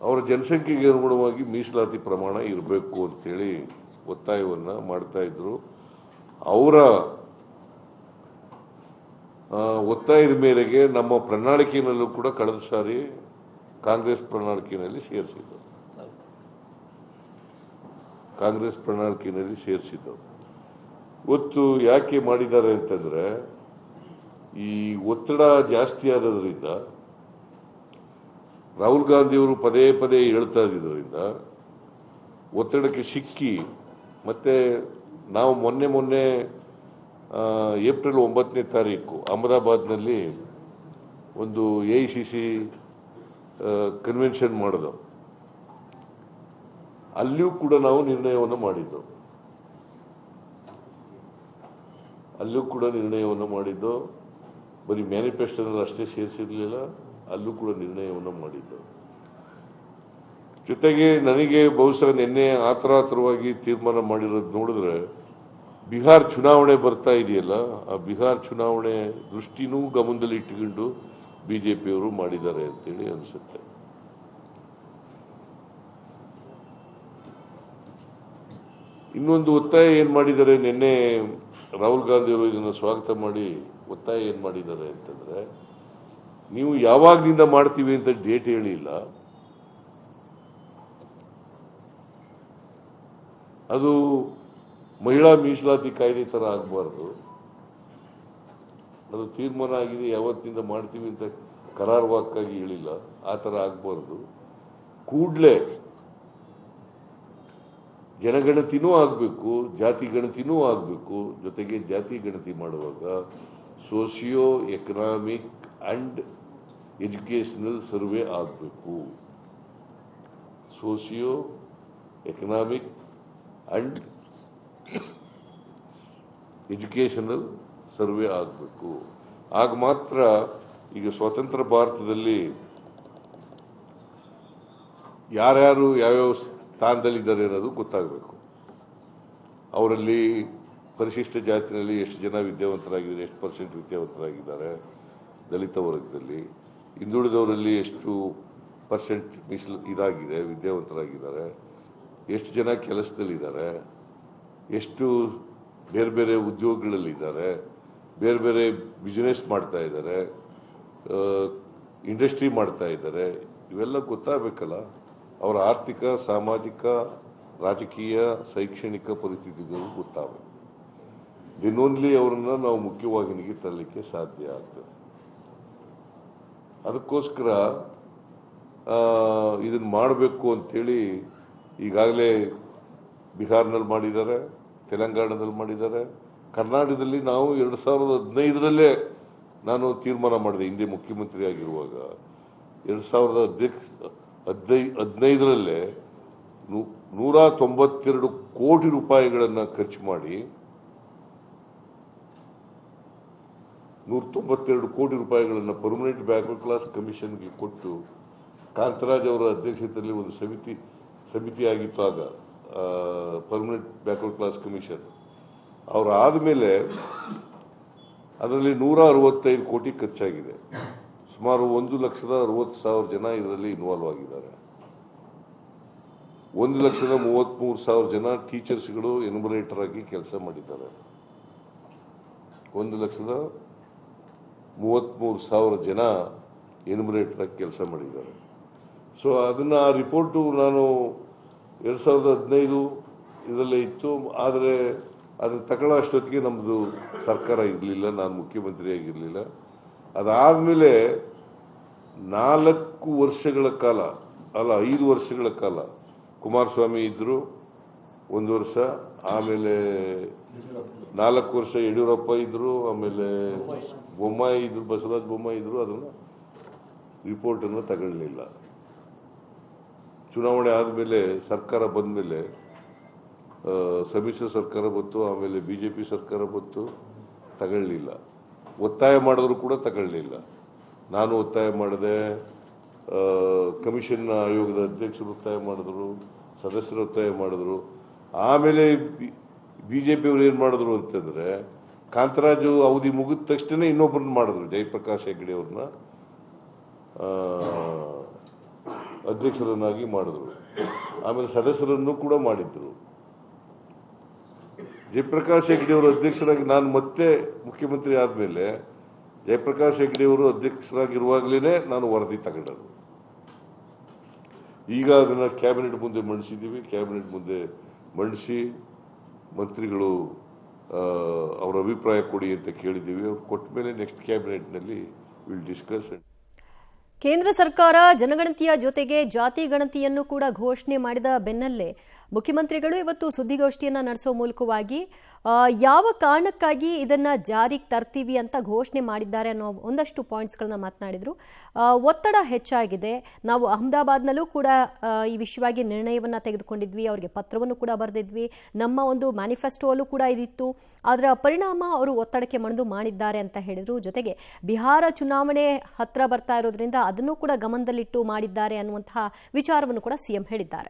ಅವರ ಜನಸಂಖ್ಯೆಗೆ ಅನುಗುಣವಾಗಿ ಮೀಸಲಾತಿ ಪ್ರಮಾಣ ಇರಬೇಕು ಅಂತೇಳಿ ಒತ್ತಾಯವನ್ನು ಮಾಡ್ತಾ ಇದ್ರು. ಅವರ ಒತ್ತಾಯದ ಮೇರೆಗೆ ನಮ್ಮ ಪ್ರಣಾಳಿಕೆಯಲ್ಲೂ ಕೂಡ ಕಳೆದ ಸಾರಿ ಕಾಂಗ್ರೆಸ್ ಪ್ರಣಾಳಿಕೆಯಲ್ಲಿ ಸೇರಿಸಿದ್ದು. ಇವತ್ತು ಯಾಕೆ ಮಾಡಿದ್ದಾರೆ ಅಂತಂದ್ರೆ, ಈ ಒತ್ತಡ ಜಾಸ್ತಿ ಆದದ್ರಿಂದ, ರಾಹುಲ್ ಗಾಂಧಿಯವರು ಪದೇ ಪದೇ ಹೇಳ್ತಾ ಇದ್ದಿದ್ದರಿಂದ ಒತ್ತಡಕ್ಕೆ ಸಿಕ್ಕಿ, ಮತ್ತೆ ನಾವು ಮೊನ್ನೆ ಏಪ್ರಿಲ್ 9ನೇ ತಾರೀಕು ಅಹಮದಾಬಾದ್ನಲ್ಲಿ ಒಂದು AICC ಕನ್ವೆನ್ಷನ್ ಮಾಡಿದೆವು. ಅಲ್ಲಿಯೂ ಕೂಡ ನಾವು ನಿರ್ಣಯವನ್ನು ಮಾಡಿದ್ದು. ಬರೀ ಮ್ಯಾನಿಫೆಸ್ಟೋನಲ್ಲಿ ಅಷ್ಟೇ ಸೇರಿಸಿರ್ಲಿಲ್ಲ, ಅಲ್ಲೂ ಕೂಡ ನಿರ್ಣಯವನ್ನು ಮಾಡಿದ್ದು. ಜೊತೆಗೆ ನನಗೆ ಬಹುಶಃ ನಿನ್ನೆ ಆತರಾತರವಾಗಿ ತೀರ್ಮಾನ ಮಾಡಿರೋದು ನೋಡಿದ್ರೆ, ಬಿಹಾರ್ ಚುನಾವಣೆ ಬರ್ತಾ ಇದೆಯಲ್ಲ, ಆ ಬಿಹಾರ್ ಚುನಾವಣೆ ದೃಷ್ಟಿನೂ ಗಮನದಲ್ಲಿ ಇಟ್ಟುಕೊಂಡು ಬಿಜೆಪಿಯವರು ಮಾಡಿದ್ದಾರೆ ಅಂತೇಳಿ ಅನಿಸುತ್ತೆ. ಇನ್ನೊಂದು ಒತ್ತಾಯ ಏನ್ ಮಾಡಿದ್ದಾರೆ, ನಿನ್ನೆ ರಾಹುಲ್ ಗಾಂಧಿ ಅವರು ಇದನ್ನು ಸ್ವಾಗತ ಮಾಡಿ ಒತ್ತಾಯ ಏನ್ ಮಾಡಿದ್ದಾರೆ ಅಂತಂದ್ರೆ, ನೀವು ಯಾವಾಗ್ಲಿಂದ ಮಾಡ್ತೀವಿ ಅಂತ ಡೇಟ್ ಹೇಳಿಲ್ಲ, ಅದು ಮಹಿಳಾ ಮೀಸಲಾತಿ ಕಾಯ್ದೆ ತರ ಆಗಬಾರ್ದು, ಅದು ತೀರ್ಮಾನ ಆಗಿದೆ ಯಾವತ್ತಿಂದ ಮಾಡ್ತೀವಿ ಅಂತ ಕರಾರುವಾಕ್ಕಾಗಿ ಹೇಳಿಲ್ಲ, ಆ ತರ ಆಗಬಾರ್ದು. ಕೂಡಲೇ ಜನಗಣತಿನೂ ಆಗಬೇಕು, ಜಾತಿ ಗಣತಿನೂ ಆಗಬೇಕು. ಜೊತೆಗೆ ಜಾತಿ ಗಣತಿ ಮಾಡುವಾಗ socio economic and educational survey ಆಗಬೇಕು. Socio economic and educational survey ಆಗಬೇಕು. ಆಗ ಮಾತ್ರ ಈಗ ಸ್ವತಂತ್ರ ಭಾರತದಲ್ಲಿ ಯಾರ್ಯಾರು ಯಾವ್ಯಾವ ಸ್ಥಾನದಲ್ಲಿದ್ದಾರೆ ಅನ್ನೋದು ಗೊತ್ತಾಗಬೇಕು. ಅವರಲ್ಲಿ ಪರಿಶಿಷ್ಟ ಜಾತಿನಲ್ಲಿ ಎಷ್ಟು ಜನ ವಿದ್ಯಾವಂತರಾಗಿದ್ದಾರೆ, ಎಷ್ಟು % ವಿದ್ಯಾವಂತರಾಗಿದ್ದಾರೆ, ದಲಿತ ವರ್ಗದಲ್ಲಿ ಹಿಂದುಳಿದವರಲ್ಲಿ ಎಷ್ಟು % ಮೀಸಲು ಇದಾಗಿದೆ, ವಿದ್ಯಾವಂತರಾಗಿದ್ದಾರೆ, ಎಷ್ಟು ಜನ ಕೆಲಸದಲ್ಲಿದ್ದಾರೆ, ಎಷ್ಟು ಬೇರೆ ಬೇರೆ ಉದ್ಯೋಗಗಳಲ್ಲಿದ್ದಾರೆ, ಬೇರೆ ಬೇರೆ ಬಿಸಿನೆಸ್ ಮಾಡ್ತಾ ಇದ್ದಾರೆ, ಇಂಡಸ್ಟ್ರಿ ಮಾಡ್ತಾ ಇದ್ದಾರೆ, ಇವೆಲ್ಲ ಗೊತ್ತಾಗಬೇಕಲ್ಲ. ಅವರ ಆರ್ಥಿಕ, ಸಾಮಾಜಿಕ, ರಾಜಕೀಯ, ಶೈಕ್ಷಣಿಕ ಪರಿಸ್ಥಿತಿಗಳು ಗೊತ್ತಾಗಬೇಕು. ದೆನ್ ಓನ್ಲಿ ಅವರನ್ನ ನಾವು ಮುಖ್ಯವಾಹಿನಿಗೆ ತರಲಿಕ್ಕೆ ಸಾಧ್ಯ ಆಗ್ತದೆ. ಅದಕ್ಕೋಸ್ಕರ ಇದನ್ನು ಮಾಡಬೇಕು ಅಂತೇಳಿ ಈಗಾಗಲೇ ಬಿಹಾರ್ನಲ್ಲಿ ಮಾಡಿದ್ದಾರೆ, ತೆಲಂಗಾಣದಲ್ಲಿ ಮಾಡಿದ್ದಾರೆ, ಕರ್ನಾಟಕದಲ್ಲಿ ನಾವು 2015ರಲ್ಲೇ ನಾನು ತೀರ್ಮಾನ ಮಾಡಿದೆ. ಹಿಂದೆ ಮುಖ್ಯಮಂತ್ರಿ ಆಗಿರುವಾಗ 2015ರಲ್ಲೇ 192 ಕೋಟಿ ರೂಪಾಯಿಗಳನ್ನು ಖರ್ಚು ಮಾಡಿ 192 ಕೋಟಿ ರೂಪಾಯಿಗಳನ್ನು ಪರ್ಮನೆಂಟ್ ಬ್ಯಾಕ್ವರ್ಡ್ ಕ್ಲಾಸ್ ಕಮಿಷನ್ಗೆ ಕೊಟ್ಟು, ಕಾಂತರಾಜ್ ಅವರ ಅಧ್ಯಕ್ಷತೆಯಲ್ಲಿ ಒಂದು ಸಮಿತಿ ಆಗಿತ್ತು ಆಗ, ಪರ್ಮನೆಂಟ್ ಬ್ಯಾಕ್ವರ್ಡ್ ಕ್ಲಾಸ್ ಕಮಿಷನ್. ಅವರು ಆದಮೇಲೆ ಅದರಲ್ಲಿ 165 ಕೋಟಿ ಖರ್ಚಾಗಿದೆ. ಸುಮಾರು 1,60,000 ಜನ ಇದರಲ್ಲಿ ಇನ್ವಾಲ್ವ್ ಆಗಿದ್ದಾರೆ. 1,33,000 ಜನ ಟೀಚರ್ಸ್ಗಳು ಎನ್ಯುಮರೇಟರ್ ಆಗಿ ಕೆಲಸ ಮಾಡಿದ್ದಾರೆ. 1,33,000 ಜನ ಎನ್ಯುಮರೇಟರ್ ಆಗಿ ಕೆಲಸ ಮಾಡಿದ್ದಾರೆ. ಸೊ ಅದನ್ನ ರಿಪೋರ್ಟು ನಾನು 2015 ಇದರಲ್ಲೇ ಇತ್ತು. ಆದರೆ ಅದನ್ನು ತಗೊಳ್ಳೋ ಅಷ್ಟೊತ್ತಿಗೆ ನಮ್ಮದು ಸರ್ಕಾರ ಇರಲಿಲ್ಲ, ನಾನು ಮುಖ್ಯಮಂತ್ರಿ ಆಗಿರಲಿಲ್ಲ. ಅದಾದಮೇಲೆ 4 ವರ್ಷಗಳ ಕಾಲ, ಅಲ್ಲ 5 ವರ್ಷಗಳ ಕಾಲ ಕುಮಾರಸ್ವಾಮಿ ಇದ್ರು, 1 ವರ್ಷ, ಆಮೇಲೆ 4 ವರ್ಷ ಯಡಿಯೂರಪ್ಪ ಇದ್ರು, ಆಮೇಲೆ ಬೊಮ್ಮಾಯಿ ಇದ್ರು, ಬಸವರಾಜ ಬೊಮ್ಮಾಯಿ ಇದ್ರು. ಅದನ್ನು ರಿಪೋರ್ಟನ್ನು ತಗೊಳ್ಳಿಲ್ಲ. ಚುನಾವಣೆ ಆದಮೇಲೆ ಸರ್ಕಾರ ಬಂದ ಮೇಲೆ ಸಮ್ಮಿಶ್ರ ಸರ್ಕಾರ ಬಂತು, ಆಮೇಲೆ ಬಿಜೆಪಿ ಸರ್ಕಾರ ಬಂತು, ತಗೊಳ್ಳಿಲ್ಲ. ಒತ್ತಾಯ ಮಾಡಿದ್ರು ಕೂಡ ತಗೊಳ್ಳಿಲ್ಲ. ನಾನು ಒತ್ತಾಯ ಮಾಡಿದೆ, ಕಮಿಷನ್ ಆಯೋಗದ ಅಧ್ಯಕ್ಷರು ಒತ್ತಾಯ ಮಾಡಿದ್ರು, ಸದಸ್ಯರು ಒತ್ತಾಯ ಮಾಡಿದ್ರು. ಆಮೇಲೆ ಬಿಜೆಪಿಯವರು ಏನ್ ಮಾಡಿದ್ರು ಅಂತಂದ್ರೆ, ಕಾಂತರಾಜು ಅವಧಿ ಮುಗಿದ ತಕ್ಷಣ ಇನ್ನೊಬ್ಬರನ್ನ ಮಾಡಿದ್ರು, ಜಯಪ್ರಕಾಶ್ ಹೆಗಡೆ ಅವ್ರನ್ನ ಅಧ್ಯಕ್ಷರನ್ನಾಗಿ ಮಾಡಿದ್ರು. ಆಮೇಲೆ ಸದಸ್ಯರನ್ನು ಕೂಡ ಮಾಡಿದ್ರು. ಜಯಪ್ರಕಾಶ್ ಹೆಗ್ಡೆ ಅವರು ಅಧ್ಯಕ್ಷರಾಗಿ ನಾನು ಮತ್ತೆ ಮುಖ್ಯಮಂತ್ರಿ ಆದಮೇಲೆ ಜಯಪ್ರಕಾಶ್ ಹೆಗ್ಡೆ ಅವರು ಅಧ್ಯಕ್ಷರಾಗಿರುವಾಗಲೇ ನಾನು ವರದಿ ತಗೊಂಡದ್ದು. ಈಗ ಅದನ್ನು ಕ್ಯಾಬಿನೆಟ್ ಮುಂದೆ ಮಂಡಿಸಿದ್ದೀವಿ. ಕ್ಯಾಬಿನೆಟ್ ಮುಂದೆ ಮಂಡಿಸಿ ಮಂತ್ರಿಗಳು ಅವರ ಅಭಿಪ್ರಾಯ ಕೊಡಿ ಅಂತ ಕೇಳಿದ್ದೀವಿ. ಅವ್ರು ಕೊಟ್ಟ ಮೇಲೆ ನೆಕ್ಸ್ಟ್ ಕ್ಯಾಬಿನೆಟ್ನಲ್ಲಿ ವಿಲ್ ಡಿಸ್ಕಸ್. ಕೇಂದ್ರ ಸರ್ಕಾರ ಜನಗಣತಿಯ ಜೊತೆಗೆ ಜಾತಿ ಗಣತಿಯನ್ನು ಕೂಡ ಘೋಷಣೆ ಮಾಡಿದ ಬೆನ್ನಲ್ಲೇ ಮುಖ್ಯಮಂತ್ರಿಗಳು ಇವತ್ತು ಸುದ್ದಿಗೋಷ್ಠಿಯನ್ನು ನಡೆಸೋ ಮೂಲಕವಾಗಿ ಯಾವ ಕಾರಣಕ್ಕಾಗಿ ಇದನ್ನ ಜಾರಿಗೆ ತರ್ತೀವಿ ಅಂತ ಘೋಷಣೆ ಮಾಡಿದ್ದಾರೆ ಅನ್ನೋ ಒಂದಷ್ಟು ಪಾಯಿಂಟ್ಸ್ಗಳನ್ನ ಮಾತನಾಡಿದ್ರು. ಒತ್ತಡ ಹೆಚ್ಚಾಗಿದೆ. ನಾವು ಅಹಮದಾಬಾದ್ನಲ್ಲೂ ಕೂಡ ಈ ವಿಷಯವಾಗಿ ನಿರ್ಣಯವನ್ನು ತೆಗೆದುಕೊಂಡಿದ್ವಿ. ಅವರಿಗೆ ಪತ್ರವನ್ನು ಕೂಡ ಬರೆದಿದ್ವಿ. ನಮ್ಮ ಒಂದು ಮ್ಯಾನಿಫೆಸ್ಟೋಲ್ಲೂ ಕೂಡ ಇದಿತ್ತು. ಅದರ ಪರಿಣಾಮ ಅವರು ಒತ್ತಡಕ್ಕೆ ಮಣಿದು ಮಾಡಿದ್ದಾರೆ ಅಂತ ಹೇಳಿದ್ರು. ಜೊತೆಗೆ ಬಿಹಾರ ಚುನಾವಣೆ ಹತ್ರ ಬರ್ತಾ ಇರೋದ್ರಿಂದ ಅದನ್ನು ಕೂಡ ಗಮನದಲ್ಲಿಟ್ಟು ಮಾಡಿದ್ದಾರೆ ಅನ್ನುವಂತಹ ವಿಚಾರವನ್ನು ಕೂಡ ಸಿಎಂ ಹೇಳಿದ್ದಾರೆ.